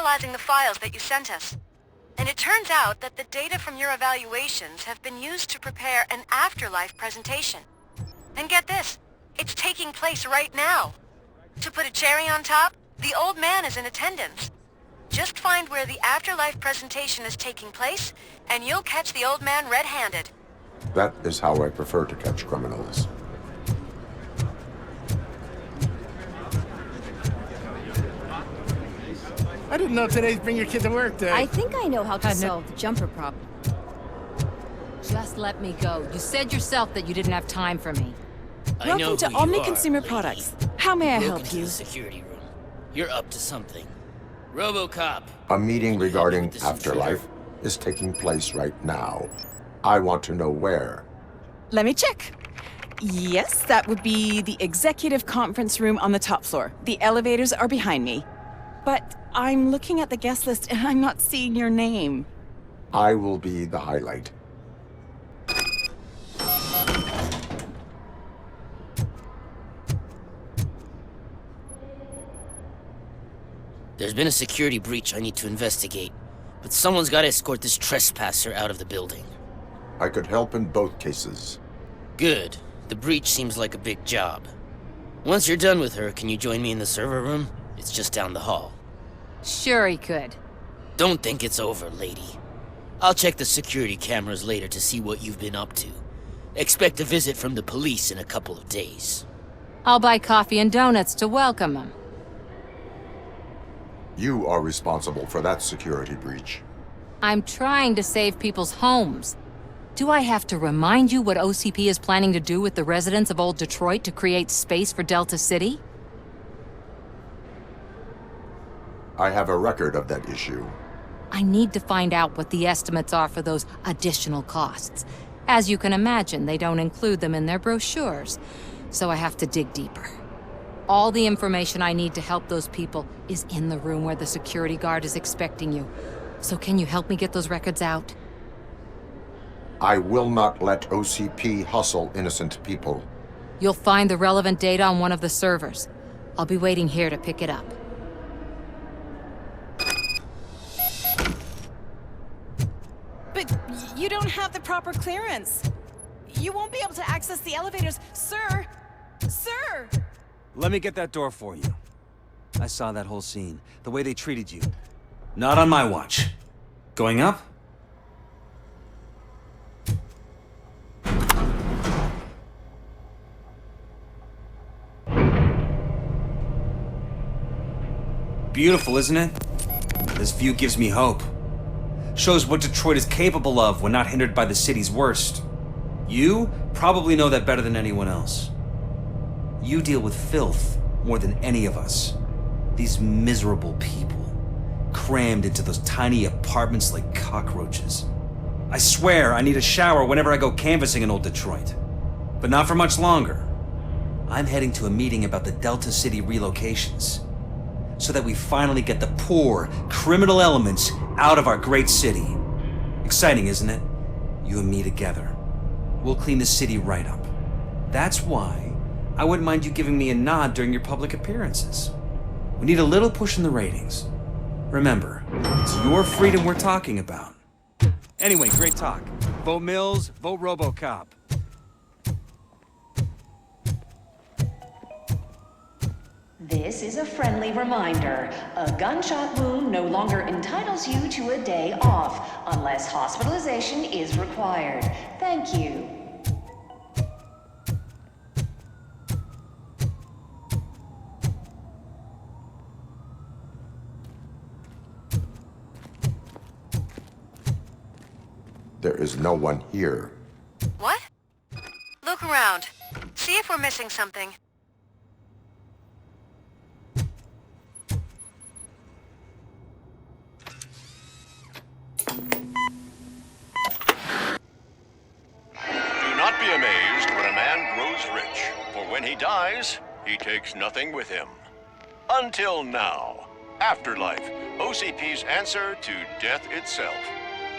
analyzing the files that you sent us. And it turns out that the data from your evaluations have been used to prepare an afterlife presentation. And get this, it's taking place right now. To put a cherry on top, the old man is in attendance. Just find where the afterlife presentation is taking place, and you'll catch the old man red-handed. That is how I prefer to catch criminals. I didn't know today's Bring Your Kid to Work day. I think I know how to solve the jumper problem. Just let me go. You said yourself that you didn't have time for me. Welcome to Omni Consumer Products. How may I help Into you? the security room. You're up to something. Robocop. A meeting regarding With this afterlife is taking place right now. I want to know where. Let me check. Yes, that would be the executive conference room on the top floor. The elevators are behind me. But I'm looking at the guest list and I'm not seeing your name. I will be the highlight. There's been a security breach I need to investigate, but someone's got to escort this trespasser out of the building. I could help in both cases. Good. The breach seems like a big job. Once you're done with her, can you join me in the server room? It's just down the hall. Sure he could. Don't think it's over, lady. I'll check the security cameras later to see what you've been up to. Expect a visit from the police in a couple of days. I'll buy coffee and donuts to welcome him. You are responsible for that security breach. I'm trying to save people's homes. Do I have to remind you what OCP is planning to do with the residents of Old Detroit to create space for Delta City? I have a record of that issue. I need to find out what the estimates are for those additional costs. As you can imagine, they don't include them in their brochures, so I have to dig deeper. All the information I need to help those people is in the room where the security guard is expecting you. So can you help me get those records out? I will not let OCP hustle innocent people. You'll find the relevant data on one of the servers. I'll be waiting here to pick it up. But you don't have the proper clearance. You won't be able to access the elevators, sir. Sir! Let me get that door for you. I saw that whole scene. The way they treated you. Not on my watch. Going up? Beautiful, isn't it? This view gives me hope. Shows what Detroit is capable of when not hindered by the city's worst. You probably know that better than anyone else. You deal with filth more than any of us. These miserable people, crammed into those tiny apartments like cockroaches. I swear I need a shower whenever I go canvassing in Old Detroit. But not for much longer. I'm heading to a meeting about the Delta City relocations, so that we finally get the poor, criminal elements out of our great city. Exciting, isn't it? You and me together. We'll clean the city right up. That's why I wouldn't mind you giving me a nod during your public appearances. We need a little push in the ratings. Remember, it's your freedom we're talking about. Anyway, great talk. Vote Mills, vote Robocop. This is a friendly reminder. A gunshot wound no longer entitles you to a day off, unless hospitalization is required. Thank you. There is no one here. What? Look around. See if we're missing something. Do not be amazed when a man grows rich, for when he dies, he takes nothing with him. Until now. Afterlife, OCP's answer to death itself.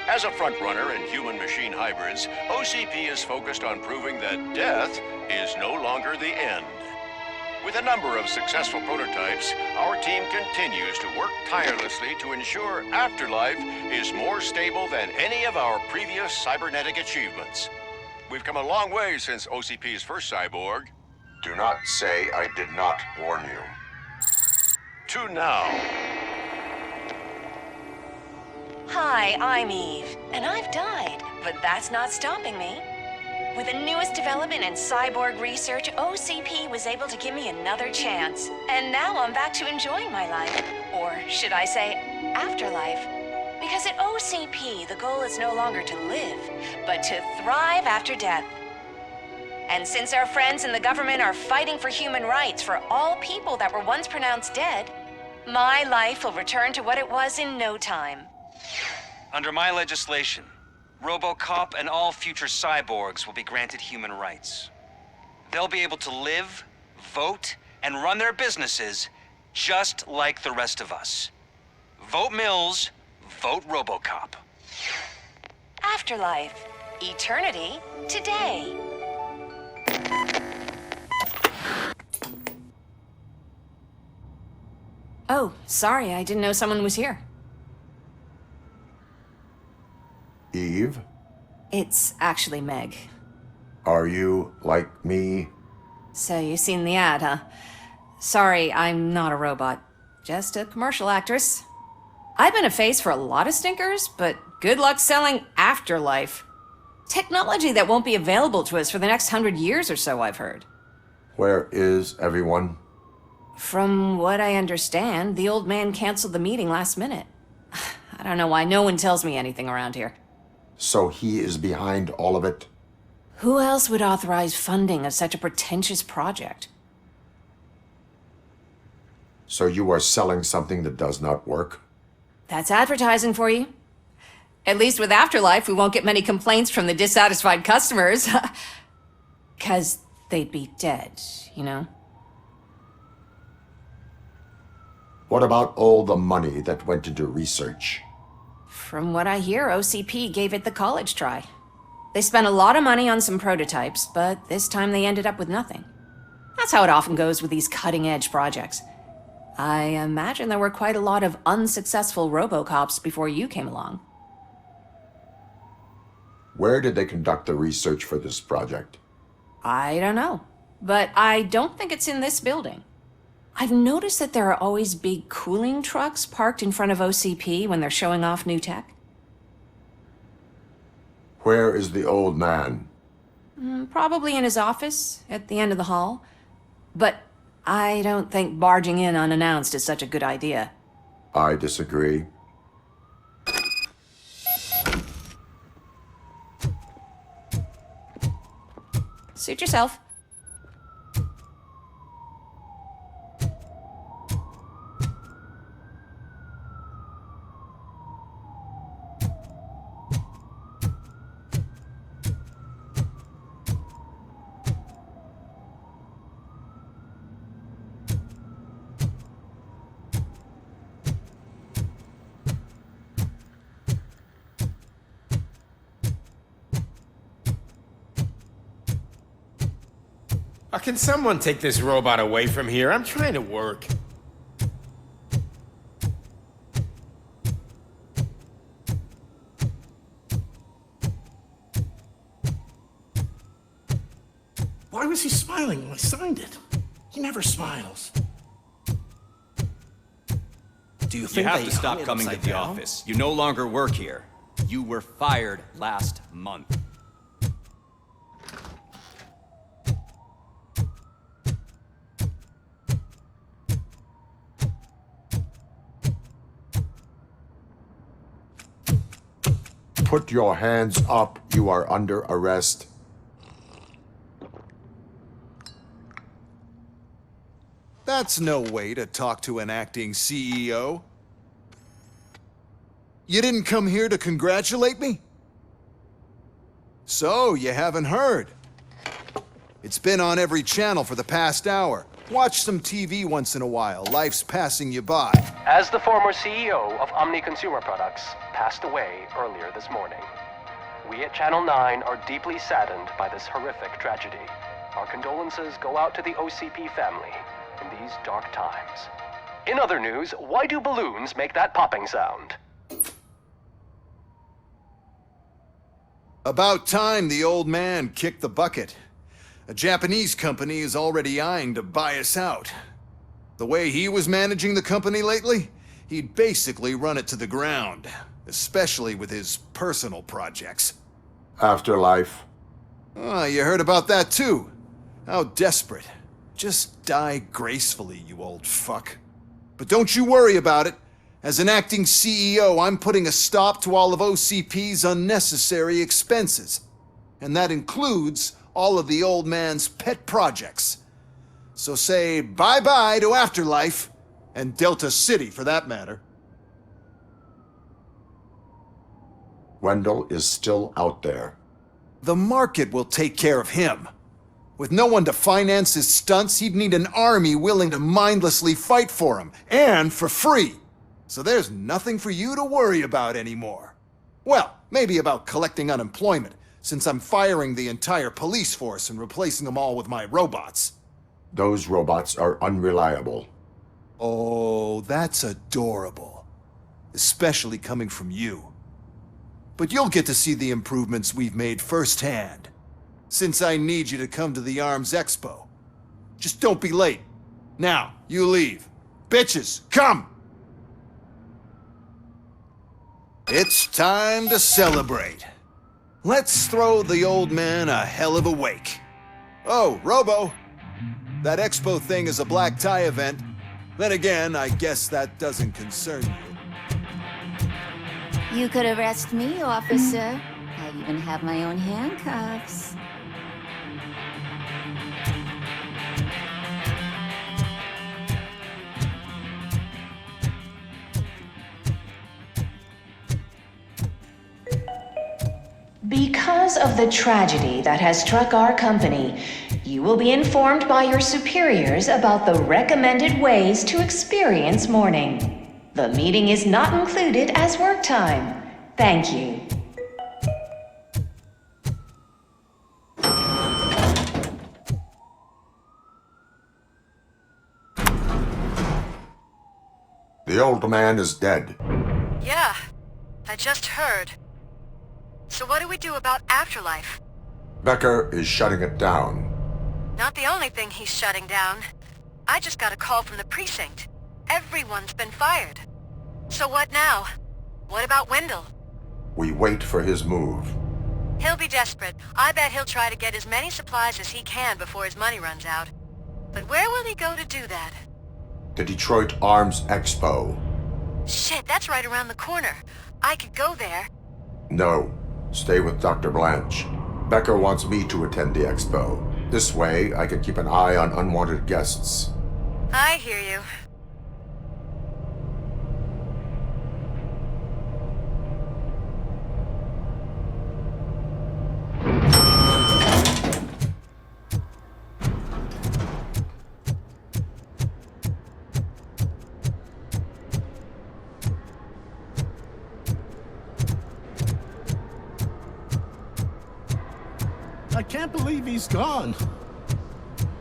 As a frontrunner in human-machine hybrids, OCP is focused on proving that death is no longer the end. With a number of successful prototypes, our team continues to work tirelessly to ensure Afterlife is more stable than any of our previous cybernetic achievements. We've come a long way since OCP's first cyborg. Do not say I did not warn you. To now. Hi, I'm Eve, and I've died, but that's not stopping me. With the newest development in cyborg research, OCP was able to give me another chance. And now I'm back to enjoying my life. Or should I say, afterlife? Because at OCP, the goal is no longer to live, but to thrive after death. And since our friends in the government are fighting for human rights for all people that were once pronounced dead, my life will return to what it was in no time. Under my legislation, Robocop and all future cyborgs will be granted human rights. They'll be able to live, vote, and run their businesses just like the rest of us. Vote Mills, vote Robocop. Afterlife. Eternity. Today. Oh, sorry, I didn't know someone was here. Eve, It's actually Meg. are you like me? So you seen the ad, huh? Sorry, I'm not a robot. Just a commercial actress. I've been a face for a lot of stinkers, but good luck selling Afterlife. Technology that won't be available to us for the next 100 years or so, I've heard. Where is everyone? From what I understand, the old man canceled the meeting last minute. I don't know why no one tells me anything around here. So he is behind all of it? Who else would authorize funding of such a pretentious project? So you are selling something that does not work? That's advertising for you. At least with Afterlife, we won't get many complaints from the dissatisfied customers. 'Cause they'd be dead, you know? What about all the money that went into research? From what I hear, OCP gave it the college try. They spent a lot of money on some prototypes, but this time they ended up with nothing. That's how it often goes with these cutting-edge projects. I imagine there were quite a lot of unsuccessful Robocops before you came along. Where did they conduct the research for this project? I don't know, but I don't think it's in this building. I've noticed that there are always big cooling trucks parked in front of OCP when they're showing off new tech. Where is the old man? Probably in his office, at the end of the hall. But I don't think barging in unannounced is such a good idea. I disagree. Suit yourself. Can someone take this robot away from here? I'm trying to work. Why was he smiling when I signed it? He never smiles. Do you think you have they to stop hung it coming to upside the down? office? You no longer work here. You were fired last month. Put your hands up. You are under arrest. That's no way to talk to an acting CEO. You didn't come here to congratulate me? So, you haven't heard. It's been on every channel for the past hour. Watch some TV once in a while. Life's passing you by. As the former CEO of Omni Consumer Products passed away earlier this morning, we at Channel 9 are deeply saddened by this horrific tragedy. Our condolences go out to the OCP family in these dark times. In other news, why do balloons make that popping sound? About time the old man kicked the bucket. A Japanese company is already eyeing to buy us out. The way he was managing the company lately, he'd basically run it to the ground, especially with his personal projects. Afterlife. Oh, you heard about that too. How desperate. Just die gracefully, you old fuck. But don't you worry about it. As an acting CEO, I'm putting a stop to all of OCP's unnecessary expenses. And that includes all of the old man's pet projects. So say bye-bye to Afterlife, and Delta City for that matter. Wendell is still out there. The market will take care of him. With no one to finance his stunts, he'd need an army willing to mindlessly fight for him, and for free. So there's nothing for you to worry about anymore. Well, maybe about collecting unemployment, since I'm firing the entire police force and replacing them all with my robots. Those robots are unreliable. Oh, that's adorable. Especially coming from you. But you'll get to see the improvements we've made firsthand. Since I need you to come to the ARMS Expo. Just don't be late. Now, you leave. Bitches, come! It's time to celebrate. Let's throw the old man a hell of a wake. Oh, Robo. That Expo thing is a black tie event. Then again, I guess that doesn't concern you. You could arrest me, officer. I even have my own handcuffs. Because of the tragedy that has struck our company, you will be informed by your superiors about the recommended ways to experience mourning. The meeting is not included as work time. Thank you. The old man is dead. Yeah, I just heard. So what do we do about Afterlife? Becker is shutting it down. Not the only thing he's shutting down. I just got a call from the precinct. Everyone's been fired. So what now? What about Wendell? We wait for his move. He'll be desperate. I bet he'll try to get as many supplies as he can before his money runs out. But where will he go to do that? The Detroit Arms Expo. Shit, that's right around the corner. I could go there. No. Stay with Dr. Blanche. Becker wants me to attend the expo. This way, I can keep an eye on unwanted guests. I hear you. I can't believe he's gone.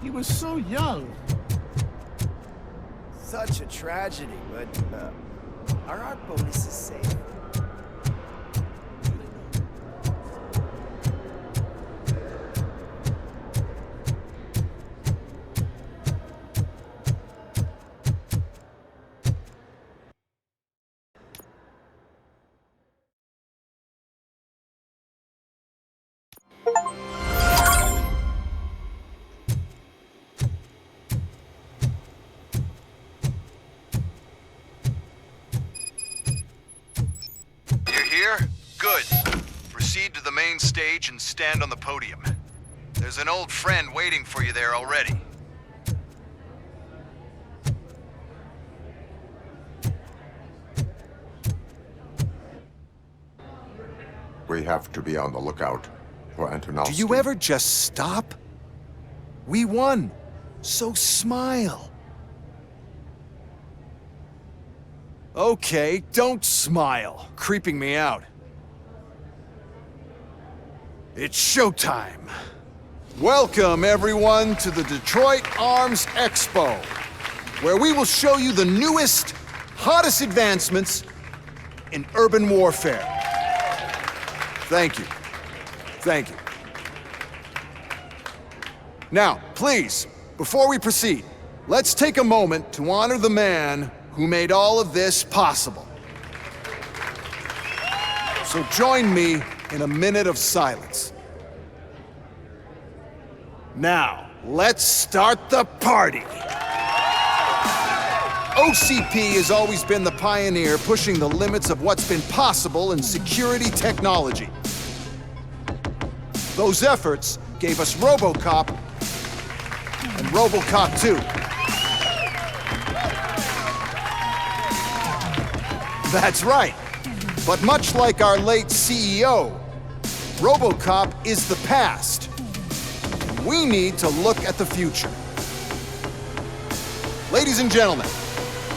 He was so young. Such a tragedy, but are our bonuses safe? Good. Proceed to the main stage and stand on the podium. There's an old friend waiting for you there already. We have to be on the lookout for Antonovsky. Do you ever just stop? We won, so smile. Okay, don't smile. Creeping me out. It's showtime. Welcome, everyone, to the Detroit Arms Expo. where we will show you the newest, hottest advancements in urban warfare. Thank you. Thank you. Now, please, before we proceed, let's take a moment to honor the man who made all of this possible. So join me in a minute of silence. Now, let's start the party. OCP has always been the pioneer pushing the limits of what's been possible in security technology. Those efforts gave us Robocop and Robocop 2. That's right. But much like our late CEO, Robocop is the past. We need to look at the future. Ladies and gentlemen,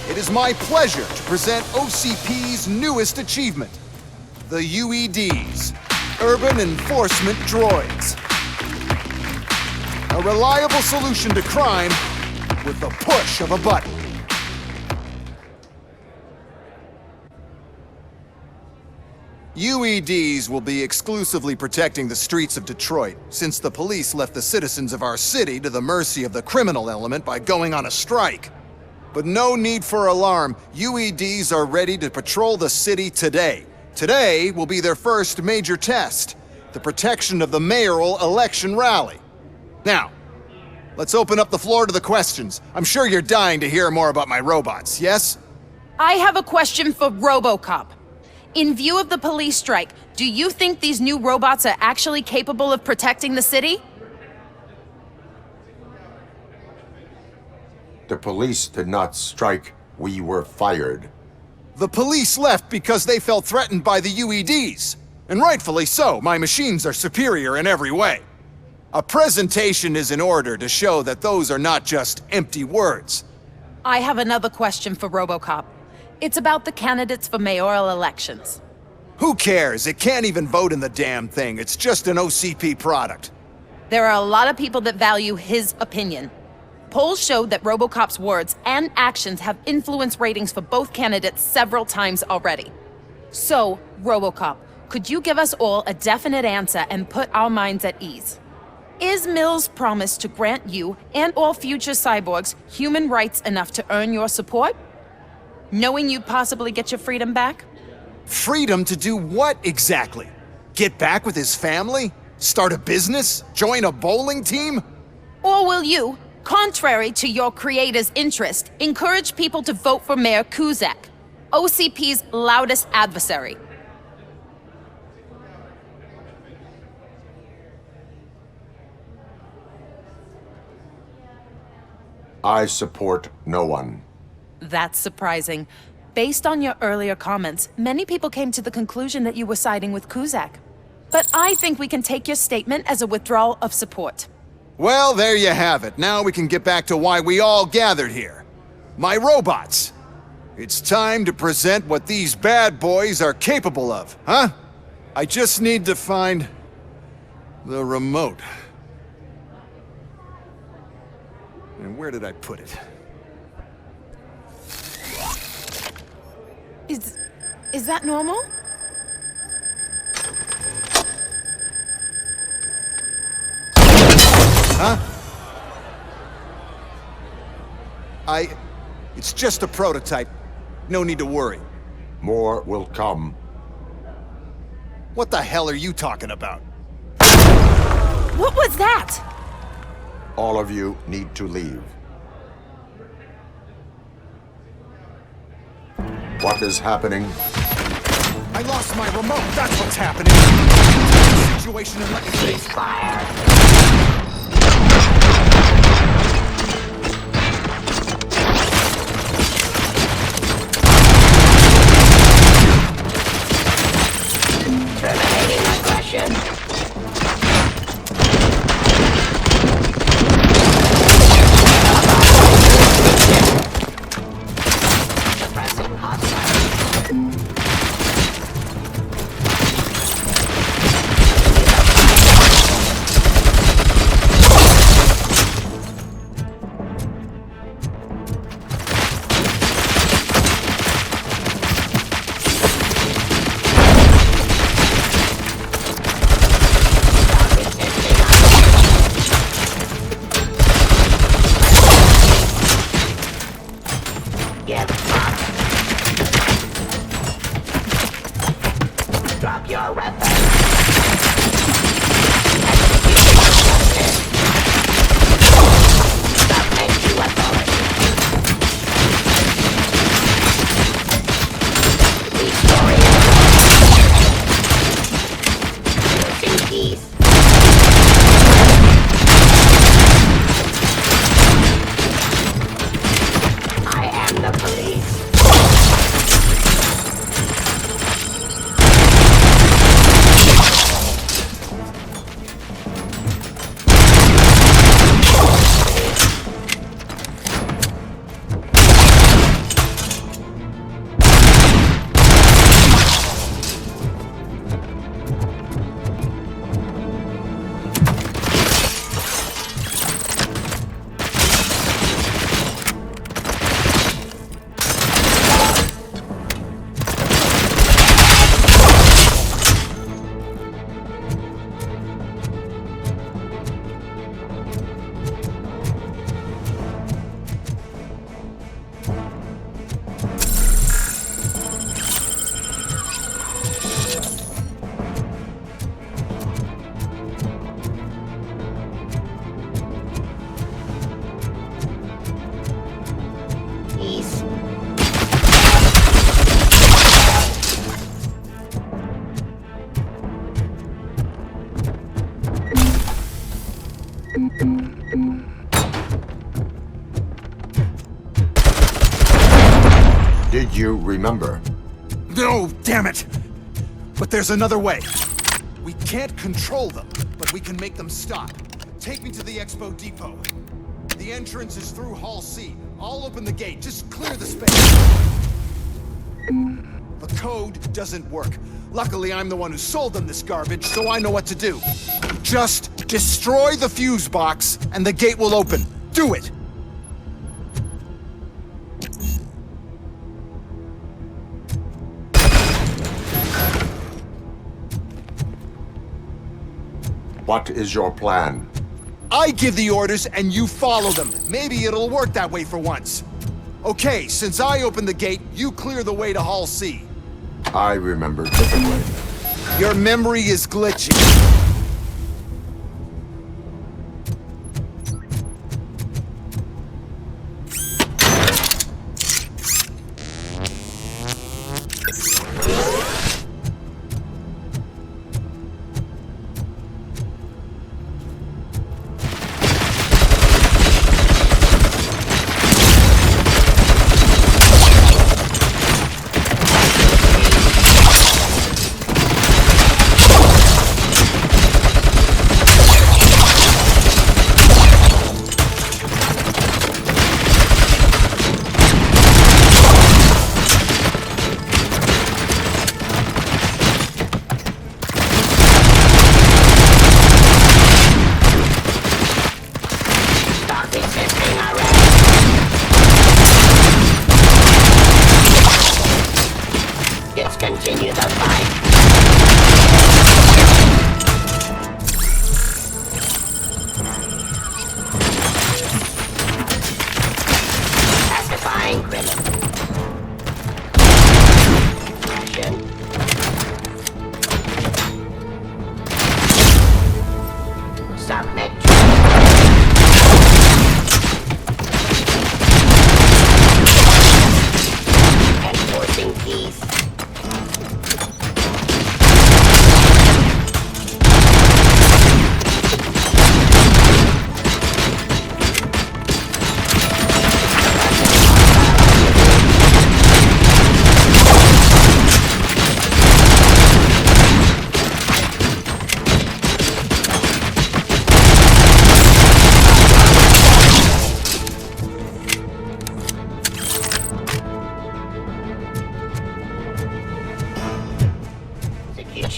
it is my pleasure to present OCP's newest achievement, the UEDs, Urban Enforcement Droids. A reliable solution to crime with the push of a button. UEDs will be exclusively protecting the streets of Detroit, since the police left the citizens of our city to the mercy of the criminal element by going on a strike. But no need for alarm. UEDs are ready to patrol the city today. Today will be their first major test, the protection of the mayoral election rally. Now, let's open up the floor to the questions. I'm sure you're dying to hear more about my robots, yes? I have a question for Robocop. In view of the police strike, do you think these new robots are actually capable of protecting the city? The police did not strike. We were fired. The police left because they felt threatened by the UEDs. And rightfully so. My machines are superior in every way. A presentation is in order to show that those are not just empty words. I have another question for Robocop. It's about the candidates for mayoral elections. Who cares? It can't even vote in the damn thing. It's just an OCP product. There are a lot of people that value his opinion. Polls showed that Robocop's words and actions have influenced ratings for both candidates several times already. So, Robocop, could you give us all a definite answer and put our minds at ease? Is Mills' promise to grant you and all future cyborgs human rights enough to earn your support? Knowing you'd possibly get your freedom back? Freedom to do what exactly? Get back with his family? Start a business? Join a bowling team? Or will you, contrary to your creator's interest, encourage people to vote for Mayor Cusack, OCP's loudest adversary? I support no one. That's surprising. Based on your earlier comments, many people came to the conclusion that you were siding with Cusack. But I think we can take your statement as a withdrawal of support. Well, there you have it. Now we can get back to why we all gathered here. My robots. It's time to present what these bad boys are capable of, huh? I just need to find the remote. And where did I put it? Is that normal? Huh? It's just a prototype. No need to worry. More will come. What the hell are you talking about? What was that? All of you need to leave. What is happening? I lost my remote. That's what's happening. Take the situation and let me cease fire. Terminating aggression. Suppressing hostile. Get fucked. Drop your weapon. Submit to authority. Restoring in peace. I am the police. Did you remember? No, damn it! But there's another way. We can't control them, but we can make them stop. Take me to the Expo depot. The entrance is through Hall C. I'll open the gate. Just clear the space. The code doesn't work. Luckily, I'm the one who sold them this garbage, so I know what to do. Just destroy the fuse box, and the gate will open. Do it! What is your plan? I give the orders and you follow them. Maybe it'll work that way for once. Okay, since I opened the gate, you clear the way to Hall C. I remember differently. Your memory is glitchy. Continue the fight. Pacifying criminal. Action. Submit. Enforcing peace.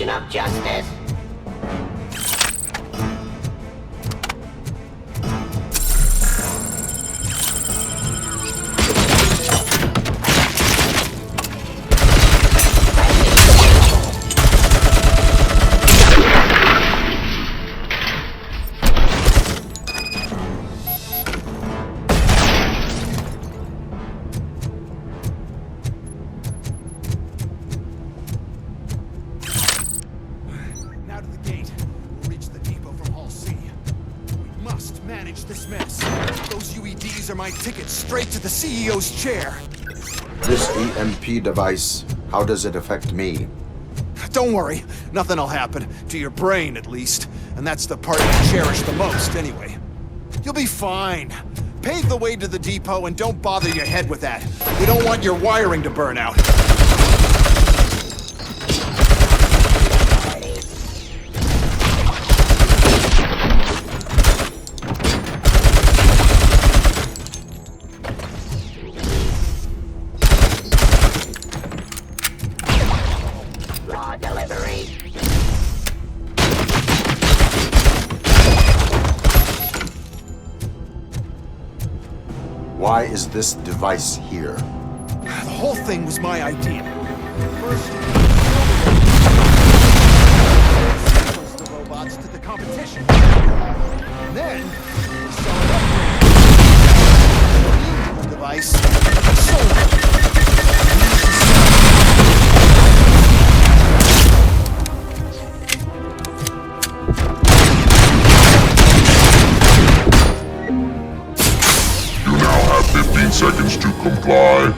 Of justice. These are my tickets straight to the CEO's chair. This EMP device, how does it affect me? Don't worry, nothing'll happen. To your brain, at least. And that's the part you cherish the most, anyway. You'll be fine. Pave the way to the depot and don't bother your head with that. We don't want your wiring to burn out. Why is this device here? The whole thing was my idea. First, the robots to the competition. And then, we saw an upgrade. The device. Sold. Seconds to comply.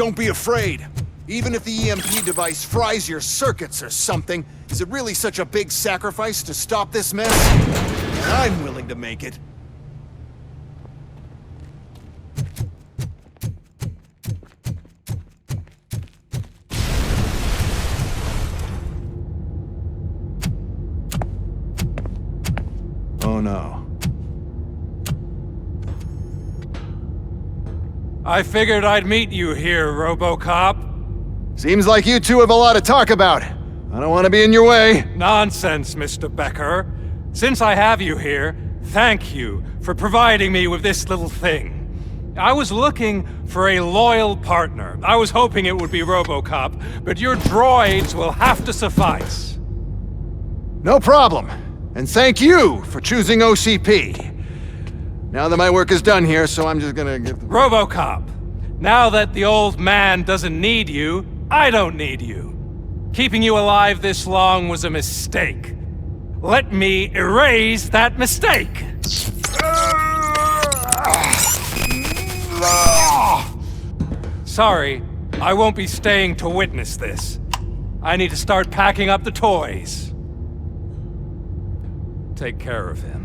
don't be afraid. Even if the EMP device fries your circuits or something, is it really such a big sacrifice to stop this mess? I'm willing to make it. Oh no. I figured I'd meet you here, Robocop. Seems like you two have a lot to talk about. I don't want to be in your way. Nonsense, Mr. Becker. Since I have you here, thank you for providing me with this little thing. I was looking for a loyal partner. I was hoping it would be Robocop, but your droids will have to suffice. No problem. And thank you for choosing OCP. Now that my work is done here, so I'm just gonna give... Robocop, now that the old man doesn't need you, I don't need you. Keeping you alive this long was a mistake. Let me erase that mistake! Sorry, I won't be staying to witness this. I need to start packing up the toys. Take care of him.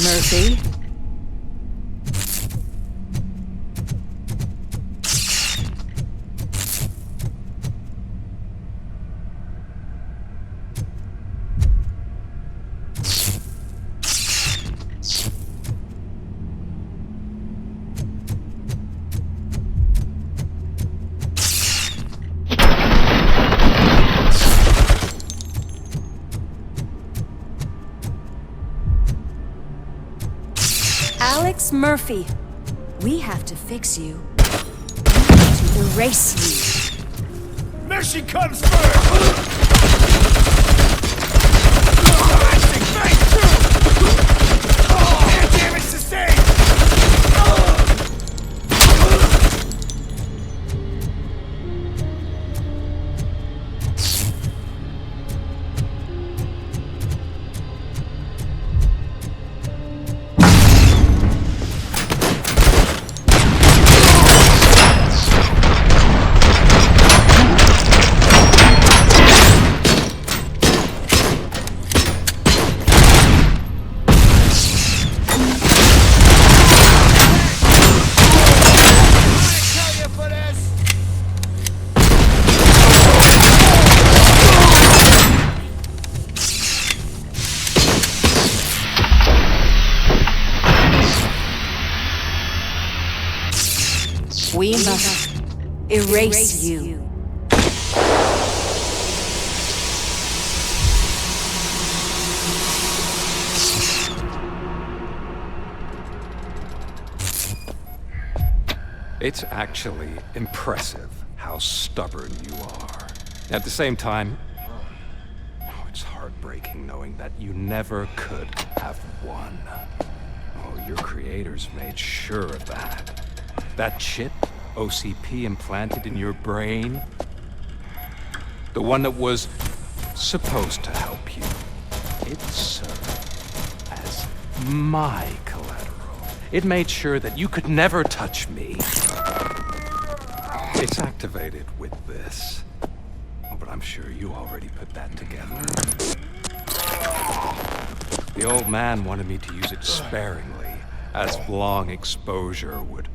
Mercy? Alex Murphy, we have to fix you. To erase you. Mercy comes first! Damage sustained! We must erase you. It's actually impressive how stubborn you are. At the same time, it's heartbreaking knowing that you never could have won. Oh, your creators made sure of that. That chip OCP implanted in your brain, the one that was supposed to help you, it served as my collateral. It made sure that you could never touch me. It's activated with this. Oh, but I'm sure you already put that together. The old man wanted me to use it sparingly, as long exposure would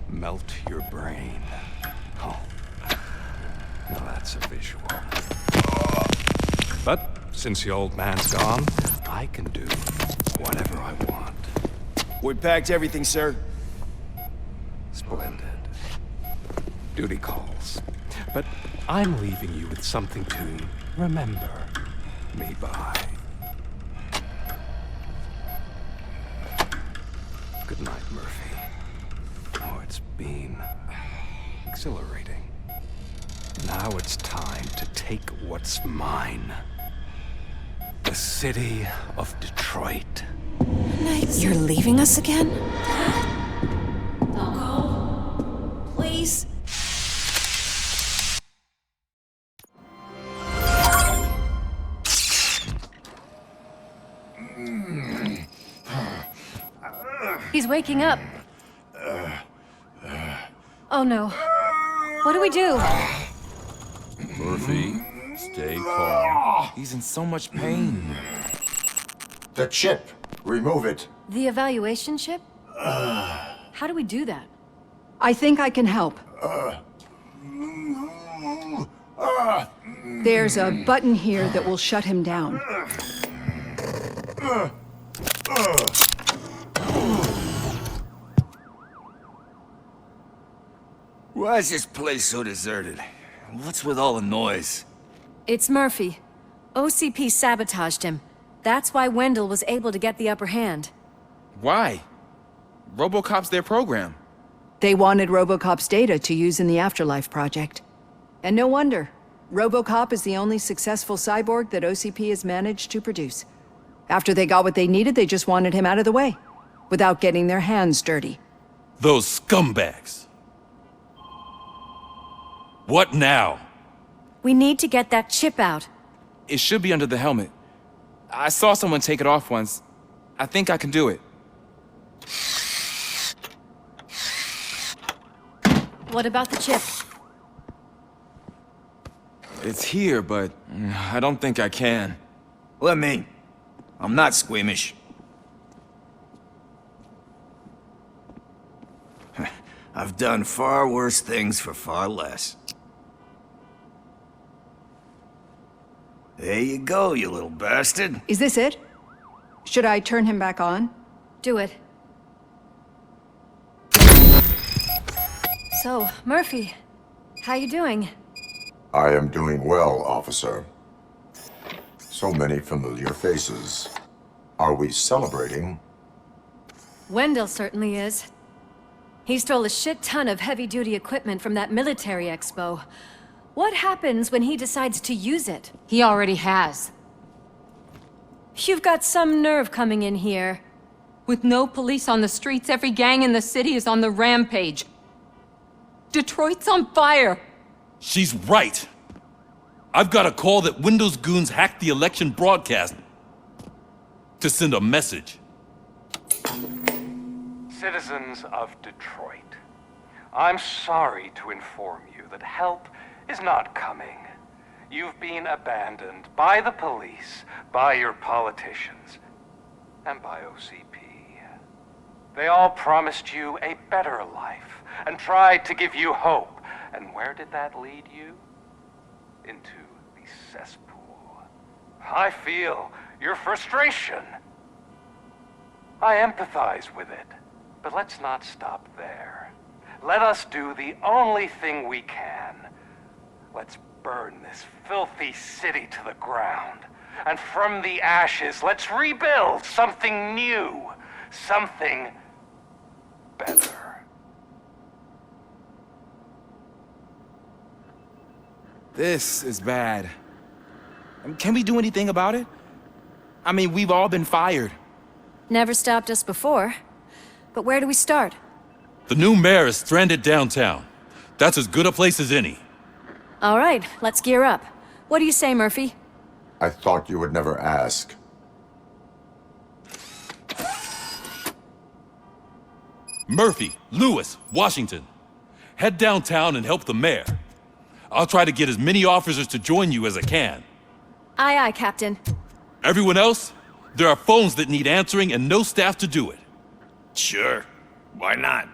melt your brain. Oh, now that's a visual. But since the old man's gone, I can do whatever I want. We packed everything, sir. Splendid. Duty calls. But I'm leaving you with something to remember me by. Good night, Murphy. Oh, it's been exhilarating. Now it's time to take what's mine. The city of Detroit. You're leaving us again? Don't go. Please. He's waking up. Oh no. What do we do? Murphy, stay calm. He's in so much pain. The chip. Remove it. The evaluation chip? How do we do that? I think I can help. There's a button here that will shut him down. Why is this place so deserted? What's with all the noise? It's Murphy. OCP sabotaged him. That's why Wendell was able to get the upper hand. Why? Robocop's their program. They wanted Robocop's data to use in the Afterlife project. And no wonder. Robocop is the only successful cyborg that OCP has managed to produce. After they got what they needed, they just wanted him out of the way, without getting their hands dirty. Those scumbags. What now? We need to get that chip out. It should be under the helmet. I saw someone take it off once. I think I can do it. What about the chip? It's here, but I don't think I can. Let me. I'm not squeamish. I've done far worse things for far less. There you go, you little bastard. Is this it? Should I turn him back on? Do it. So, Murphy, how you doing? I am doing well, officer. So many familiar faces. Are we celebrating? Wendell certainly is. He stole a shit ton of heavy-duty equipment from that military expo. What happens when he decides to use it? He already has. You've got some nerve coming in here. With no police on the streets, every gang in the city is on the rampage. Detroit's on fire! She's right! I've got a call that Windows goons hacked the election broadcast to send a message. Citizens of Detroit, I'm sorry to inform you that help is not coming. You've been abandoned by the police, by your politicians, and by OCP. They all promised you a better life and tried to give you hope. And where did that lead you? Into the cesspool. I feel your frustration. I empathize with it, but let's not stop there. Let us do the only thing we can. Let's burn this filthy city to the ground. And from the ashes, let's rebuild something new. Something better. This is bad. Can we do anything about it? I mean, we've all been fired. Never stopped us before. But where do we start? The new mayor is stranded downtown. That's as good a place as any. All right, let's gear up. What do you say, Murphy? I thought you would never ask. Murphy, Lewis, Washington. Head downtown and help the mayor. I'll try to get as many officers to join you as I can. Aye, aye, Captain. Everyone else? There are phones that need answering and no staff to do it. Sure. Why not?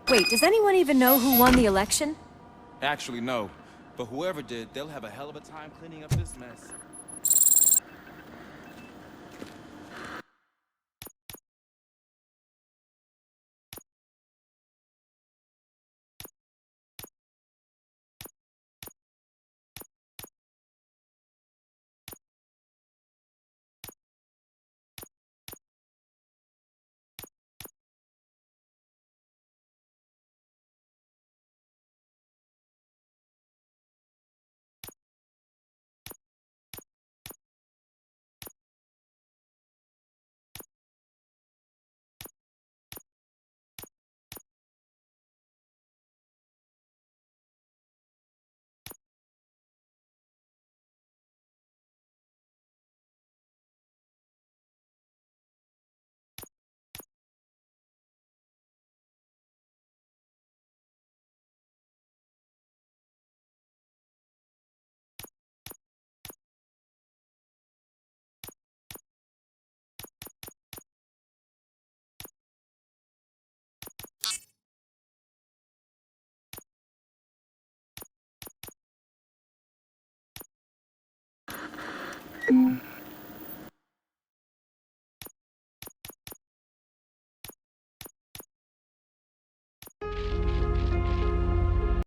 Wait, does anyone even know who won the election? Actually, no. But whoever did, they'll have a hell of a time cleaning up this mess.